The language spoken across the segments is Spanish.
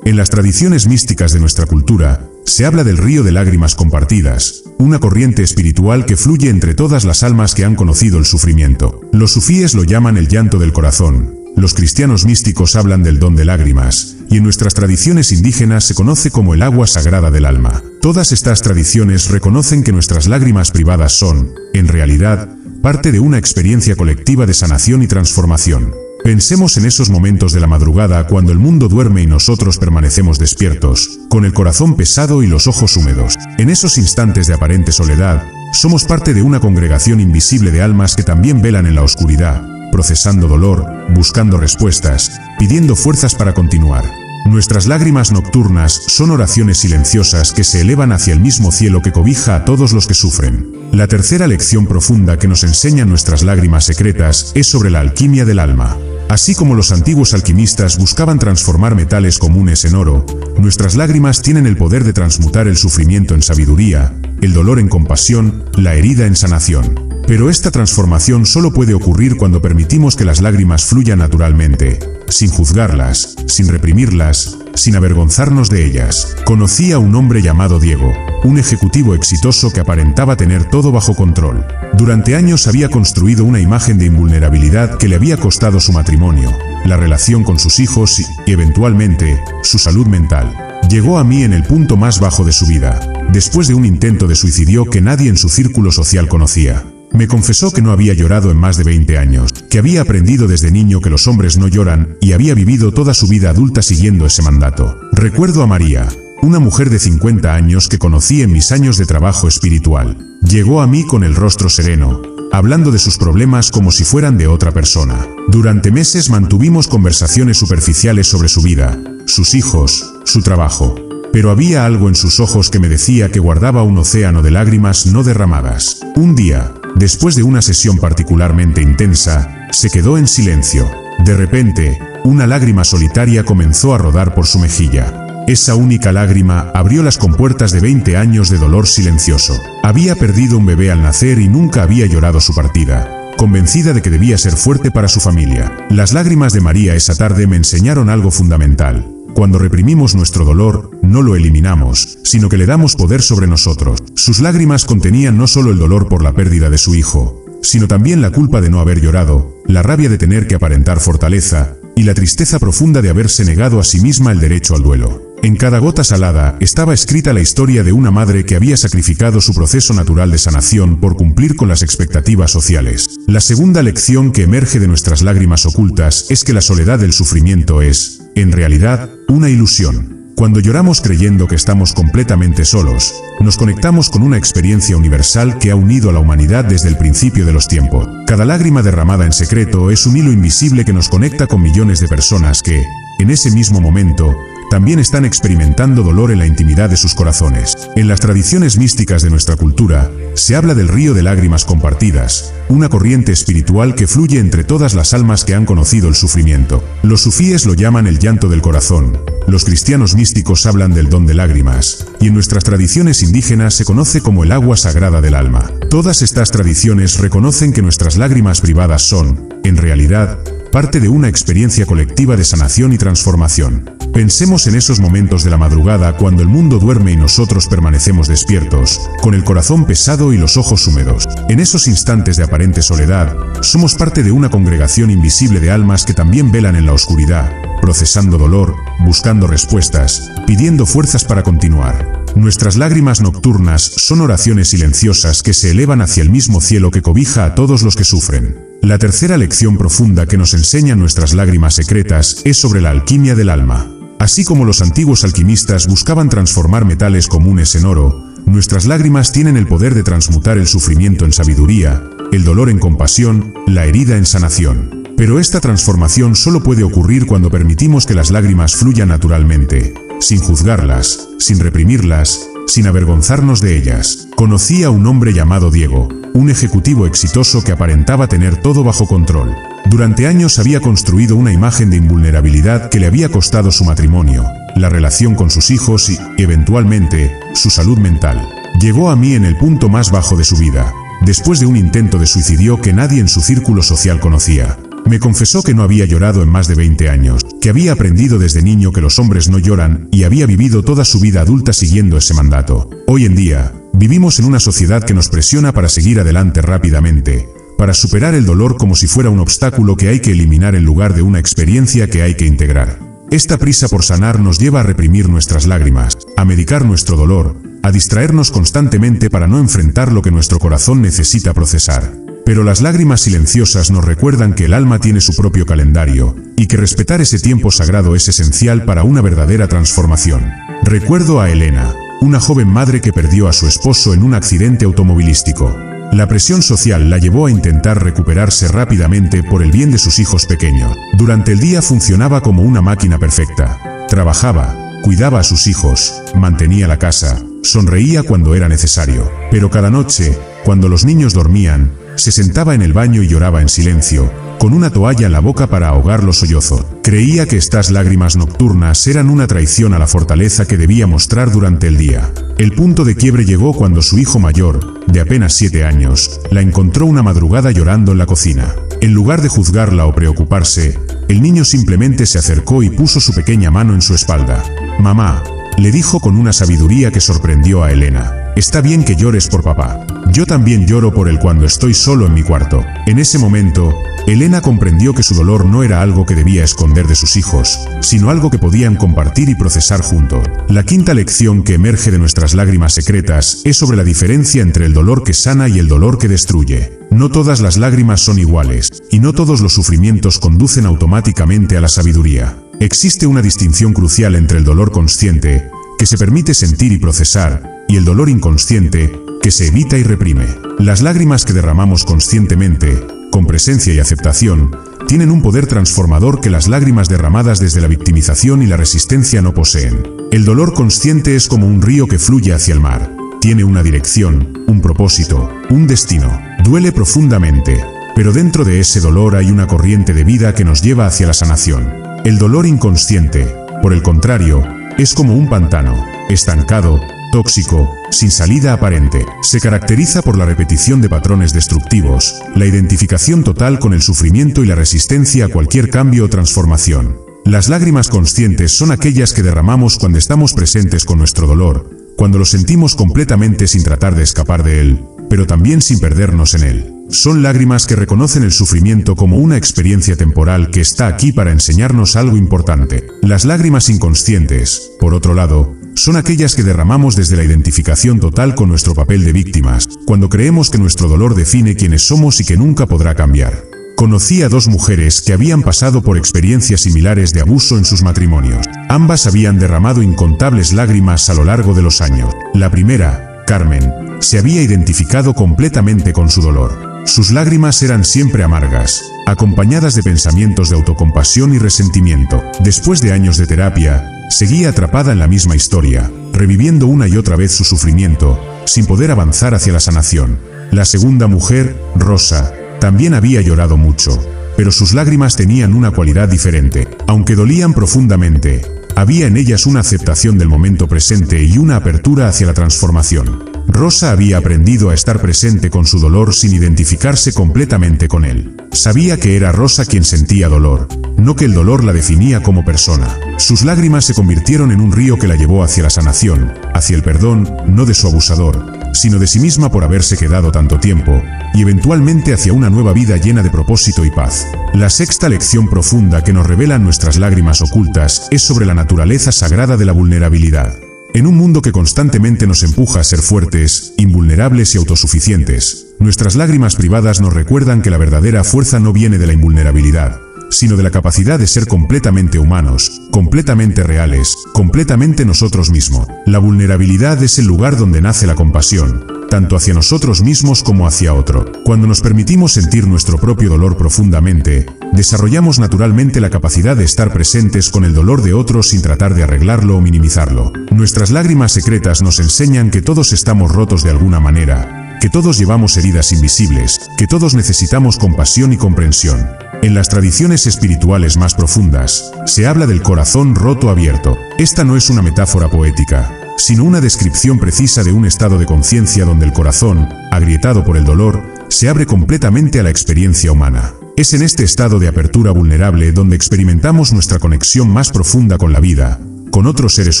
En las tradiciones místicas de nuestra cultura, se habla del río de lágrimas compartidas, una corriente espiritual que fluye entre todas las almas que han conocido el sufrimiento. Los sufíes lo llaman el llanto del corazón, los cristianos místicos hablan del don de lágrimas, y en nuestras tradiciones indígenas se conoce como el agua sagrada del alma. Todas estas tradiciones reconocen que nuestras lágrimas privadas son, en realidad, parte de una experiencia colectiva de sanación y transformación. Pensemos en esos momentos de la madrugada cuando el mundo duerme y nosotros permanecemos despiertos, con el corazón pesado y los ojos húmedos. En esos instantes de aparente soledad, somos parte de una congregación invisible de almas que también velan en la oscuridad, procesando dolor, buscando respuestas, pidiendo fuerzas para continuar. Nuestras lágrimas nocturnas son oraciones silenciosas que se elevan hacia el mismo cielo que cobija a todos los que sufren. La tercera lección profunda que nos enseñan nuestras lágrimas secretas es sobre la alquimia del alma. Así como los antiguos alquimistas buscaban transformar metales comunes en oro, nuestras lágrimas tienen el poder de transmutar el sufrimiento en sabiduría, el dolor en compasión, la herida en sanación. Pero esta transformación solo puede ocurrir cuando permitimos que las lágrimas fluyan naturalmente, sin juzgarlas, sin reprimirlas, sin avergonzarnos de ellas. Conocí a un hombre llamado Diego, un ejecutivo exitoso que aparentaba tener todo bajo control. Durante años había construido una imagen de invulnerabilidad que le había costado su matrimonio, la relación con sus hijos y, eventualmente, su salud mental. Llegó a mí en el punto más bajo de su vida, después de un intento de suicidio que nadie en su círculo social conocía. Me confesó que no había llorado en más de 20 años, que había aprendido desde niño que los hombres no lloran y había vivido toda su vida adulta siguiendo ese mandato. Recuerdo a María, una mujer de 50 años que conocí en mis años de trabajo espiritual. Llegó a mí con el rostro sereno, hablando de sus problemas como si fueran de otra persona. Durante meses mantuvimos conversaciones superficiales sobre su vida, sus hijos, su trabajo. Pero había algo en sus ojos que me decía que guardaba un océano de lágrimas no derramadas. Un día, después de una sesión particularmente intensa, se quedó en silencio. De repente, una lágrima solitaria comenzó a rodar por su mejilla. Esa única lágrima abrió las compuertas de 20 años de dolor silencioso. Había perdido un bebé al nacer y nunca había llorado su partida, convencida de que debía ser fuerte para su familia. Las lágrimas de María esa tarde me enseñaron algo fundamental. Cuando reprimimos nuestro dolor, no lo eliminamos, sino que le damos poder sobre nosotros. Sus lágrimas contenían no solo el dolor por la pérdida de su hijo, sino también la culpa de no haber llorado, la rabia de tener que aparentar fortaleza, y la tristeza profunda de haberse negado a sí misma el derecho al duelo. En cada gota salada estaba escrita la historia de una madre que había sacrificado su proceso natural de sanación por cumplir con las expectativas sociales. La segunda lección que emerge de nuestras lágrimas ocultas es que la soledad del sufrimiento es, en realidad, una ilusión. Cuando lloramos creyendo que estamos completamente solos, nos conectamos con una experiencia universal que ha unido a la humanidad desde el principio de los tiempos. Cada lágrima derramada en secreto es un hilo invisible que nos conecta con millones de personas que, en ese mismo momento, también están experimentando dolor en la intimidad de sus corazones. En las tradiciones místicas de nuestra cultura, se habla del río de lágrimas compartidas, una corriente espiritual que fluye entre todas las almas que han conocido el sufrimiento. Los sufíes lo llaman el llanto del corazón, los cristianos místicos hablan del don de lágrimas, y en nuestras tradiciones indígenas se conoce como el agua sagrada del alma. Todas estas tradiciones reconocen que nuestras lágrimas privadas son, en realidad, parte de una experiencia colectiva de sanación y transformación. Pensemos en esos momentos de la madrugada cuando el mundo duerme y nosotros permanecemos despiertos, con el corazón pesado y los ojos húmedos. En esos instantes de aparente soledad, somos parte de una congregación invisible de almas que también velan en la oscuridad, procesando dolor, buscando respuestas, pidiendo fuerzas para continuar. Nuestras lágrimas nocturnas son oraciones silenciosas que se elevan hacia el mismo cielo que cobija a todos los que sufren. La tercera lección profunda que nos enseñan nuestras lágrimas secretas es sobre la alquimia del alma. Así como los antiguos alquimistas buscaban transformar metales comunes en oro, nuestras lágrimas tienen el poder de transmutar el sufrimiento en sabiduría, el dolor en compasión, la herida en sanación. Pero esta transformación solo puede ocurrir cuando permitimos que las lágrimas fluyan naturalmente, sin juzgarlas, sin reprimirlas, sin avergonzarnos de ellas. Conocí a un hombre llamado Diego, un ejecutivo exitoso que aparentaba tener todo bajo control. Durante años había construido una imagen de invulnerabilidad que le había costado su matrimonio, la relación con sus hijos y, eventualmente, su salud mental. Llegó a mí en el punto más bajo de su vida, después de un intento de suicidio que nadie en su círculo social conocía. Me confesó que no había llorado en más de 20 años, que había aprendido desde niño que los hombres no lloran y había vivido toda su vida adulta siguiendo ese mandato. Hoy en día, vivimos en una sociedad que nos presiona para seguir adelante rápidamente, para superar el dolor como si fuera un obstáculo que hay que eliminar en lugar de una experiencia que hay que integrar. Esta prisa por sanar nos lleva a reprimir nuestras lágrimas, a medicar nuestro dolor, a distraernos constantemente para no enfrentar lo que nuestro corazón necesita procesar. Pero las lágrimas silenciosas nos recuerdan que el alma tiene su propio calendario, y que respetar ese tiempo sagrado es esencial para una verdadera transformación. Recuerdo a Elena, una joven madre que perdió a su esposo en un accidente automovilístico. La presión social la llevó a intentar recuperarse rápidamente por el bien de sus hijos pequeños. Durante el día funcionaba como una máquina perfecta. Trabajaba, cuidaba a sus hijos, mantenía la casa, sonreía cuando era necesario. Pero cada noche, cuando los niños dormían, se sentaba en el baño y lloraba en silencio, con una toalla en la boca para ahogar los sollozos. Creía que estas lágrimas nocturnas eran una traición a la fortaleza que debía mostrar durante el día. El punto de quiebre llegó cuando su hijo mayor, de apenas 7 años, la encontró una madrugada llorando en la cocina. En lugar de juzgarla o preocuparse, el niño simplemente se acercó y puso su pequeña mano en su espalda. «Mamá», le dijo con una sabiduría que sorprendió a Elena. «Está bien que llores por papá. Yo también lloro por él cuando estoy solo en mi cuarto». En ese momento, Elena comprendió que su dolor no era algo que debía esconder de sus hijos, sino algo que podían compartir y procesar juntos. La quinta lección que emerge de nuestras lágrimas secretas es sobre la diferencia entre el dolor que sana y el dolor que destruye. No todas las lágrimas son iguales, y no todos los sufrimientos conducen automáticamente a la sabiduría. Existe una distinción crucial entre el dolor consciente, que se permite sentir y procesar, y el dolor inconsciente, que se evita y reprime. Las lágrimas que derramamos conscientemente, con presencia y aceptación, tienen un poder transformador que las lágrimas derramadas desde la victimización y la resistencia no poseen. El dolor consciente es como un río que fluye hacia el mar. Tiene una dirección, un propósito, un destino. Duele profundamente, pero dentro de ese dolor hay una corriente de vida que nos lleva hacia la sanación. El dolor inconsciente, por el contrario, es como un pantano, estancado, tóxico, sin salida aparente. Se caracteriza por la repetición de patrones destructivos, la identificación total con el sufrimiento y la resistencia a cualquier cambio o transformación. Las lágrimas conscientes son aquellas que derramamos cuando estamos presentes con nuestro dolor, cuando lo sentimos completamente sin tratar de escapar de él, pero también sin perdernos en él. Son lágrimas que reconocen el sufrimiento como una experiencia temporal que está aquí para enseñarnos algo importante. Las lágrimas inconscientes, por otro lado, son aquellas que derramamos desde la identificación total con nuestro papel de víctimas, cuando creemos que nuestro dolor define quiénes somos y que nunca podrá cambiar. Conocí a dos mujeres que habían pasado por experiencias similares de abuso en sus matrimonios. Ambas habían derramado incontables lágrimas a lo largo de los años. La primera, Carmen, se había identificado completamente con su dolor. Sus lágrimas eran siempre amargas, acompañadas de pensamientos de autocompasión y resentimiento. Después de años de terapia, seguía atrapada en la misma historia, reviviendo una y otra vez su sufrimiento, sin poder avanzar hacia la sanación. La segunda mujer, Rosa, también había llorado mucho, pero sus lágrimas tenían una cualidad diferente. Aunque dolían profundamente, había en ellas una aceptación del momento presente y una apertura hacia la transformación. Rosa había aprendido a estar presente con su dolor sin identificarse completamente con él. Sabía que era Rosa quien sentía dolor, no que el dolor la definía como persona. Sus lágrimas se convirtieron en un río que la llevó hacia la sanación, hacia el perdón, no de su abusador, sino de sí misma por haberse quedado tanto tiempo, y eventualmente hacia una nueva vida llena de propósito y paz. La sexta lección profunda que nos revelan nuestras lágrimas ocultas es sobre la naturaleza sagrada de la vulnerabilidad. En un mundo que constantemente nos empuja a ser fuertes, invulnerables y autosuficientes, nuestras lágrimas privadas nos recuerdan que la verdadera fuerza no viene de la invulnerabilidad, sino de la capacidad de ser completamente humanos, completamente reales, completamente nosotros mismos. La vulnerabilidad es el lugar donde nace la compasión, tanto hacia nosotros mismos como hacia otro. Cuando nos permitimos sentir nuestro propio dolor profundamente, desarrollamos naturalmente la capacidad de estar presentes con el dolor de otros sin tratar de arreglarlo o minimizarlo. Nuestras lágrimas secretas nos enseñan que todos estamos rotos de alguna manera, que todos llevamos heridas invisibles, que todos necesitamos compasión y comprensión. En las tradiciones espirituales más profundas, se habla del corazón roto abierto. Esta no es una metáfora poética, sino una descripción precisa de un estado de conciencia donde el corazón, agrietado por el dolor, se abre completamente a la experiencia humana. Es en este estado de apertura vulnerable donde experimentamos nuestra conexión más profunda con la vida, con otros seres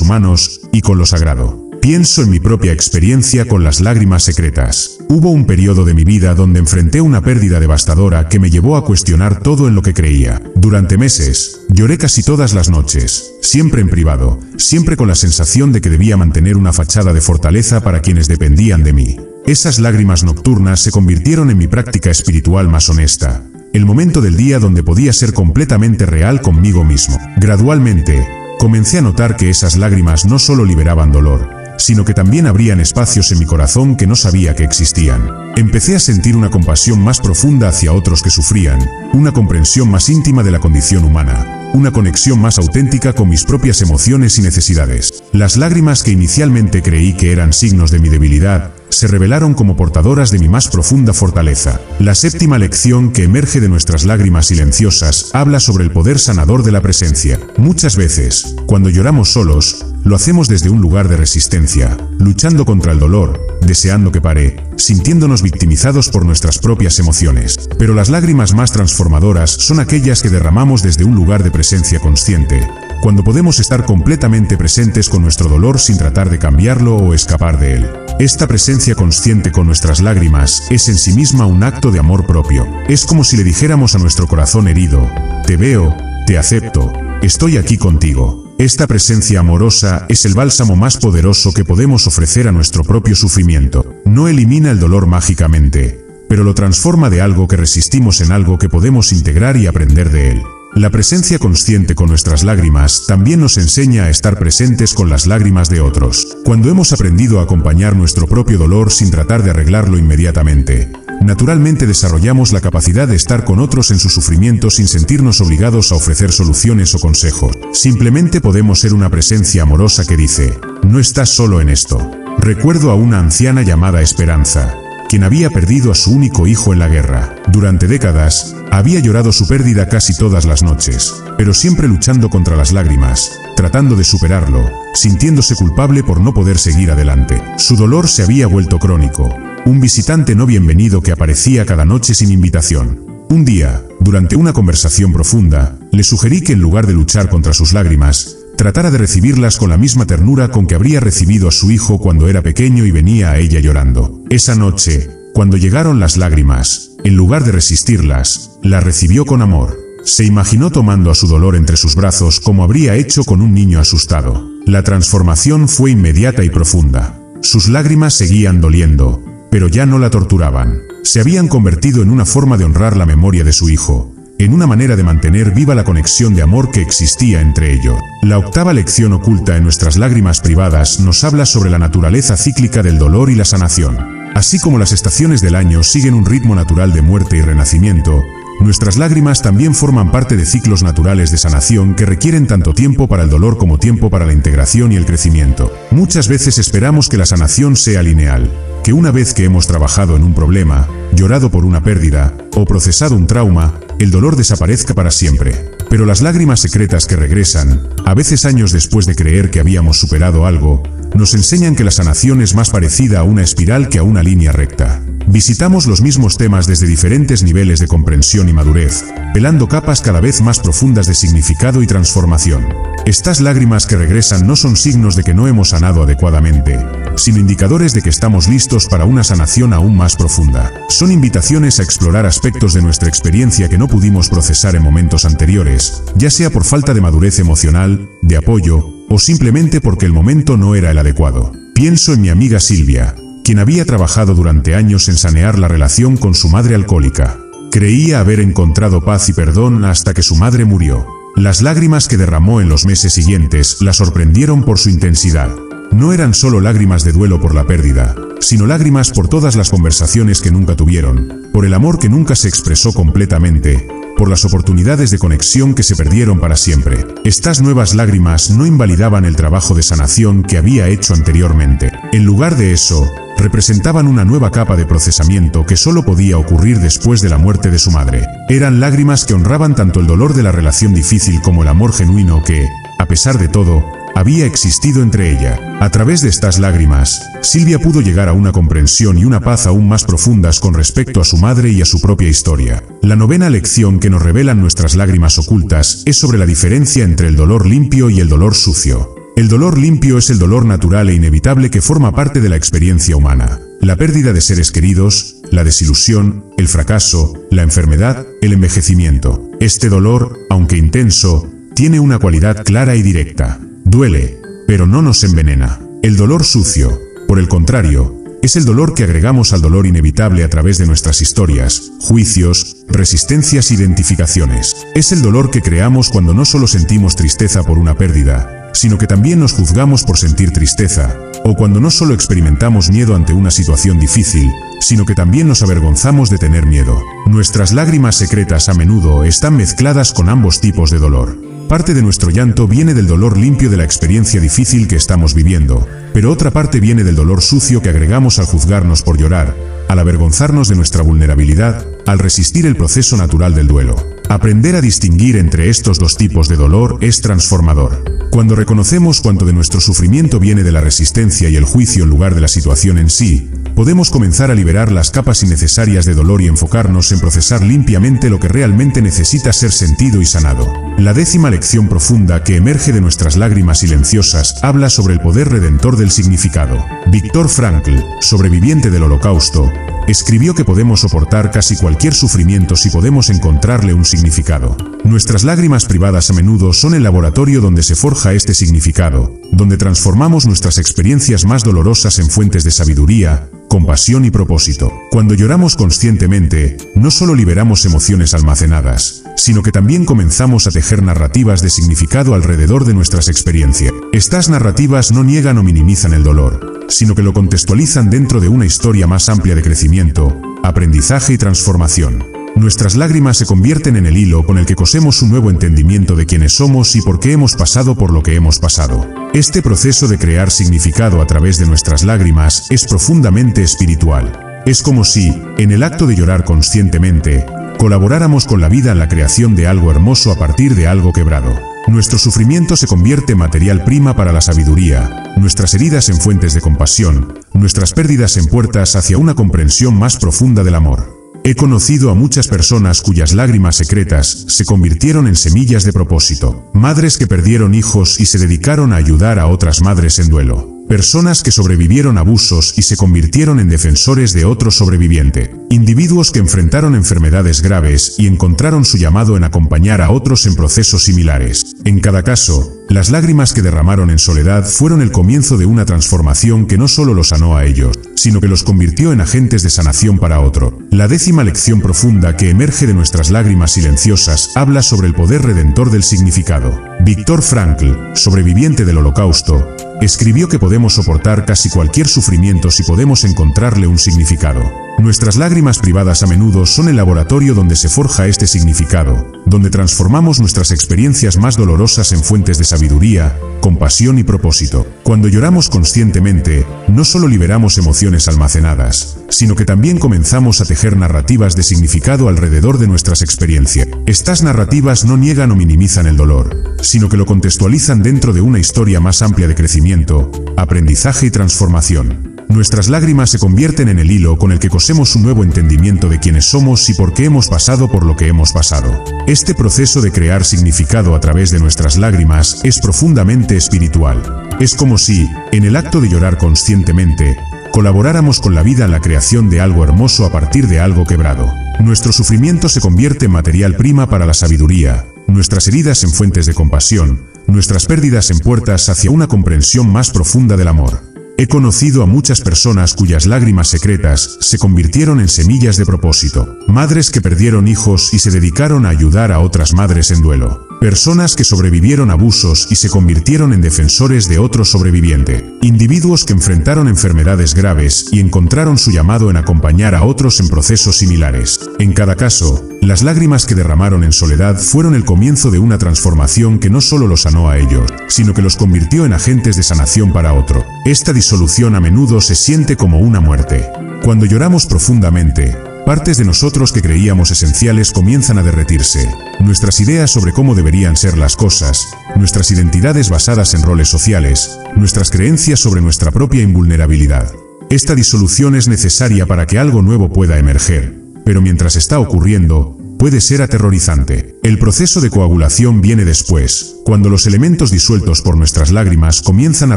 humanos y con lo sagrado. Pienso en mi propia experiencia con las lágrimas secretas. Hubo un periodo de mi vida donde enfrenté una pérdida devastadora que me llevó a cuestionar todo en lo que creía. Durante meses, lloré casi todas las noches, siempre en privado, siempre con la sensación de que debía mantener una fachada de fortaleza para quienes dependían de mí. Esas lágrimas nocturnas se convirtieron en mi práctica espiritual más honesta, el momento del día donde podía ser completamente real conmigo mismo. Gradualmente, comencé a notar que esas lágrimas no solo liberaban dolor, sino que también abrían espacios en mi corazón que no sabía que existían. Empecé a sentir una compasión más profunda hacia otros que sufrían, una comprensión más íntima de la condición humana, una conexión más auténtica con mis propias emociones y necesidades. Las lágrimas que inicialmente creí que eran signos de mi debilidad, se revelaron como portadoras de mi más profunda fortaleza. La séptima lección que emerge de nuestras lágrimas silenciosas habla sobre el poder sanador de la presencia. Muchas veces, cuando lloramos solos, lo hacemos desde un lugar de resistencia, luchando contra el dolor, deseando que pare, sintiéndonos victimizados por nuestras propias emociones. Pero las lágrimas más transformadoras son aquellas que derramamos desde un lugar de presencia consciente, cuando podemos estar completamente presentes con nuestro dolor sin tratar de cambiarlo o escapar de él. Esta presencia consciente con nuestras lágrimas es en sí misma un acto de amor propio. Es como si le dijéramos a nuestro corazón herido: te veo, te acepto, estoy aquí contigo. Esta presencia amorosa es el bálsamo más poderoso que podemos ofrecer a nuestro propio sufrimiento. No elimina el dolor mágicamente, pero lo transforma de algo que resistimos en algo que podemos integrar y aprender de él. La presencia consciente con nuestras lágrimas también nos enseña a estar presentes con las lágrimas de otros. Cuando hemos aprendido a acompañar nuestro propio dolor sin tratar de arreglarlo inmediatamente, naturalmente desarrollamos la capacidad de estar con otros en su sufrimiento sin sentirnos obligados a ofrecer soluciones o consejos. Simplemente podemos ser una presencia amorosa que dice: no estás solo en esto. Recuerdo a una anciana llamada Esperanza, quien había perdido a su único hijo en la guerra. Durante décadas, había llorado su pérdida casi todas las noches, pero siempre luchando contra las lágrimas, tratando de superarlo, sintiéndose culpable por no poder seguir adelante. Su dolor se había vuelto crónico, un visitante no bienvenido que aparecía cada noche sin invitación. Un día, durante una conversación profunda, le sugerí que en lugar de luchar contra sus lágrimas, tratara de recibirlas con la misma ternura con que habría recibido a su hijo cuando era pequeño y venía a ella llorando. Esa noche, cuando llegaron las lágrimas, en lugar de resistirlas, las recibió con amor. Se imaginó tomando a su dolor entre sus brazos como habría hecho con un niño asustado. La transformación fue inmediata y profunda. Sus lágrimas seguían doliendo, pero ya no la torturaban. Se habían convertido en una forma de honrar la memoria de su hijo, en una manera de mantener viva la conexión de amor que existía entre ellos. La octava lección oculta en nuestras lágrimas privadas nos habla sobre la naturaleza cíclica del dolor y la sanación. Así como las estaciones del año siguen un ritmo natural de muerte y renacimiento, nuestras lágrimas también forman parte de ciclos naturales de sanación que requieren tanto tiempo para el dolor como tiempo para la integración y el crecimiento. Muchas veces esperamos que la sanación sea lineal, que una vez que hemos trabajado en un problema, llorado por una pérdida o procesado un trauma, el dolor desaparezca para siempre. Pero las lágrimas secretas que regresan, a veces años después de creer que habíamos superado algo, nos enseñan que la sanación es más parecida a una espiral que a una línea recta. Visitamos los mismos temas desde diferentes niveles de comprensión y madurez, pelando capas cada vez más profundas de significado y transformación. Estas lágrimas que regresan no son signos de que no hemos sanado adecuadamente, sino indicadores de que estamos listos para una sanación aún más profunda. Son invitaciones a explorar aspectos de nuestra experiencia que no pudimos procesar en momentos anteriores, ya sea por falta de madurez emocional, de apoyo, o simplemente porque el momento no era el adecuado. Pienso en mi amiga Silvia, quien había trabajado durante años en sanear la relación con su madre alcohólica. Creía haber encontrado paz y perdón hasta que su madre murió. Las lágrimas que derramó en los meses siguientes la sorprendieron por su intensidad. No eran solo lágrimas de duelo por la pérdida, sino lágrimas por todas las conversaciones que nunca tuvieron, por el amor que nunca se expresó completamente, por las oportunidades de conexión que se perdieron para siempre. Estas nuevas lágrimas no invalidaban el trabajo de sanación que había hecho anteriormente. En lugar de eso, representaban una nueva capa de procesamiento que solo podía ocurrir después de la muerte de su madre. Eran lágrimas que honraban tanto el dolor de la relación difícil como el amor genuino que, a pesar de todo, había existido entre ella. A través de estas lágrimas, Silvia pudo llegar a una comprensión y una paz aún más profundas con respecto a su madre y a su propia historia. La novena lección que nos revelan nuestras lágrimas ocultas es sobre la diferencia entre el dolor limpio y el dolor sucio. El dolor limpio es el dolor natural e inevitable que forma parte de la experiencia humana. La pérdida de seres queridos, la desilusión, el fracaso, la enfermedad, el envejecimiento. Este dolor, aunque intenso, tiene una cualidad clara y directa. Duele, pero no nos envenena. El dolor sucio, por el contrario, es el dolor que agregamos al dolor inevitable a través de nuestras historias, juicios, resistencias e identificaciones. Es el dolor que creamos cuando no solo sentimos tristeza por una pérdida, sino que también nos juzgamos por sentir tristeza, o cuando no solo experimentamos miedo ante una situación difícil, sino que también nos avergonzamos de tener miedo. Nuestras lágrimas secretas a menudo están mezcladas con ambos tipos de dolor. Parte de nuestro llanto viene del dolor limpio de la experiencia difícil que estamos viviendo, pero otra parte viene del dolor sucio que agregamos al juzgarnos por llorar, al avergonzarnos de nuestra vulnerabilidad, al resistir el proceso natural del duelo. Aprender a distinguir entre estos dos tipos de dolor es transformador. Cuando reconocemos cuánto de nuestro sufrimiento viene de la resistencia y el juicio en lugar de la situación en sí, podemos comenzar a liberar las capas innecesarias de dolor y enfocarnos en procesar limpiamente lo que realmente necesita ser sentido y sanado. La décima lección profunda que emerge de nuestras lágrimas silenciosas habla sobre el poder redentor del significado. Viktor Frankl, sobreviviente del Holocausto, escribió que podemos soportar casi cualquier sufrimiento si podemos encontrarle un significado. Nuestras lágrimas privadas a menudo son el laboratorio donde se forja este significado, donde transformamos nuestras experiencias más dolorosas en fuentes de sabiduría, compasión y propósito. Cuando lloramos conscientemente, no solo liberamos emociones almacenadas, sino que también comenzamos a tejer narrativas de significado alrededor de nuestras experiencias. Estas narrativas no niegan o minimizan el dolor, sino que lo contextualizan dentro de una historia más amplia de crecimiento, aprendizaje y transformación. Nuestras lágrimas se convierten en el hilo con el que cosemos un nuevo entendimiento de quiénes somos y por qué hemos pasado por lo que hemos pasado. Este proceso de crear significado a través de nuestras lágrimas es profundamente espiritual. Es como si, en el acto de llorar conscientemente, colaboráramos con la vida en la creación de algo hermoso a partir de algo quebrado. Nuestro sufrimiento se convierte en material prima para la sabiduría, nuestras heridas en fuentes de compasión, nuestras pérdidas en puertas hacia una comprensión más profunda del amor. He conocido a muchas personas cuyas lágrimas secretas se convirtieron en semillas de propósito. Madres que perdieron hijos y se dedicaron a ayudar a otras madres en duelo. Personas que sobrevivieron abusos y se convirtieron en defensores de otro sobreviviente. Individuos que enfrentaron enfermedades graves y encontraron su llamado en acompañar a otros en procesos similares. En cada caso, las lágrimas que derramaron en soledad fueron el comienzo de una transformación que no solo los sanó a ellos, sino que los convirtió en agentes de sanación para otro. La décima lección profunda que emerge de nuestras lágrimas silenciosas habla sobre el poder redentor del significado. Viktor Frankl, sobreviviente del Holocausto, escribió que podemos soportar casi cualquier sufrimiento si podemos encontrarle un significado. Nuestras lágrimas privadas a menudo son el laboratorio donde se forja este significado, donde transformamos nuestras experiencias más dolorosas en fuentes de sabiduría, compasión y propósito. Cuando lloramos conscientemente, no solo liberamos emociones almacenadas, sino que también comenzamos a tejer narrativas de significado alrededor de nuestras experiencias. Estas narrativas no niegan o minimizan el dolor, sino que lo contextualizan dentro de una historia más amplia de crecimiento, aprendizaje y transformación. Nuestras lágrimas se convierten en el hilo con el que cosemos un nuevo entendimiento de quiénes somos y por qué hemos pasado por lo que hemos pasado. Este proceso de crear significado a través de nuestras lágrimas es profundamente espiritual. Es como si, en el acto de llorar conscientemente, colaboráramos con la vida en la creación de algo hermoso a partir de algo quebrado. Nuestro sufrimiento se convierte en material prima para la sabiduría, nuestras heridas en fuentes de compasión, nuestras pérdidas en puertas hacia una comprensión más profunda del amor. He conocido a muchas personas cuyas lágrimas secretas se convirtieron en semillas de propósito. Madres que perdieron hijos y se dedicaron a ayudar a otras madres en duelo. Personas que sobrevivieron abusos y se convirtieron en defensores de otro sobreviviente. Individuos que enfrentaron enfermedades graves y encontraron su llamado en acompañar a otros en procesos similares. En cada caso, las lágrimas que derramaron en soledad fueron el comienzo de una transformación que no solo los sanó a ellos, sino que los convirtió en agentes de sanación para otro. Esta disolución a menudo se siente como una muerte. Cuando lloramos profundamente, Partes de nosotros que creíamos esenciales comienzan a derretirse. Nuestras ideas sobre cómo deberían ser las cosas, nuestras identidades basadas en roles sociales, nuestras creencias sobre nuestra propia invulnerabilidad. Esta disolución es necesaria para que algo nuevo pueda emerger, pero mientras está ocurriendo, puede ser aterrorizante. El proceso de coagulación viene después, cuando los elementos disueltos por nuestras lágrimas comienzan a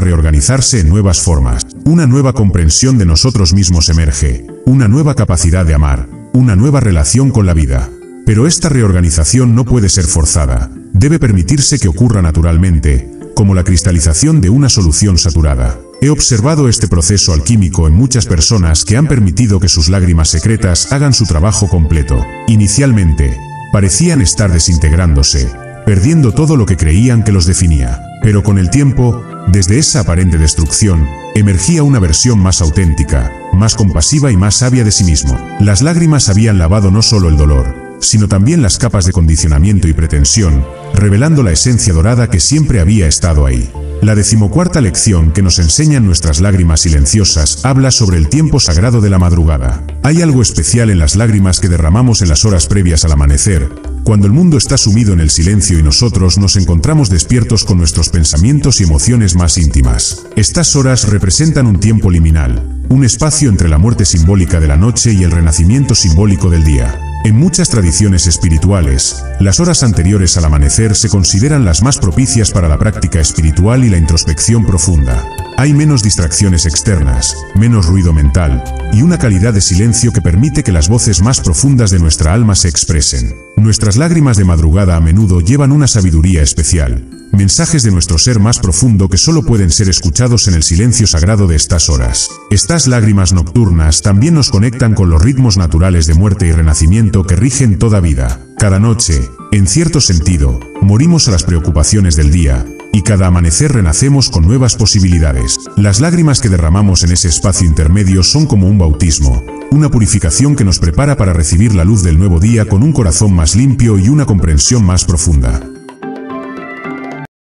reorganizarse en nuevas formas. Una nueva comprensión de nosotros mismos emerge, una nueva capacidad de amar, una nueva relación con la vida. Pero esta reorganización no puede ser forzada, debe permitirse que ocurra naturalmente, como la cristalización de una solución saturada. He observado este proceso alquímico en muchas personas que han permitido que sus lágrimas secretas hagan su trabajo completo. Inicialmente, parecían estar desintegrándose, perdiendo todo lo que creían que los definía. Pero con el tiempo, desde esa aparente destrucción, emergía una versión más auténtica, más compasiva y más sabia de sí mismo. Las lágrimas habían lavado no solo el dolor, sino también las capas de condicionamiento y pretensión, revelando la esencia dorada que siempre había estado ahí. La 14ª lección que nos enseñan nuestras lágrimas silenciosas habla sobre el tiempo sagrado de la madrugada. Hay algo especial en las lágrimas que derramamos en las horas previas al amanecer, cuando el mundo está sumido en el silencio y nosotros nos encontramos despiertos con nuestros pensamientos y emociones más íntimas. Estas horas representan un tiempo liminal, un espacio entre la muerte simbólica de la noche y el renacimiento simbólico del día. En muchas tradiciones espirituales, las horas anteriores al amanecer se consideran las más propicias para la práctica espiritual y la introspección profunda. Hay menos distracciones externas, menos ruido mental, y una calidad de silencio que permite que las voces más profundas de nuestra alma se expresen. Nuestras lágrimas de madrugada a menudo llevan una sabiduría especial, mensajes de nuestro ser más profundo que solo pueden ser escuchados en el silencio sagrado de estas horas. Estas lágrimas nocturnas también nos conectan con los ritmos naturales de muerte y renacimiento que rigen toda vida. Cada noche, en cierto sentido, morimos a las preocupaciones del día, y cada amanecer renacemos con nuevas posibilidades. Las lágrimas que derramamos en ese espacio intermedio son como un bautismo, una purificación que nos prepara para recibir la luz del nuevo día con un corazón más limpio y una comprensión más profunda.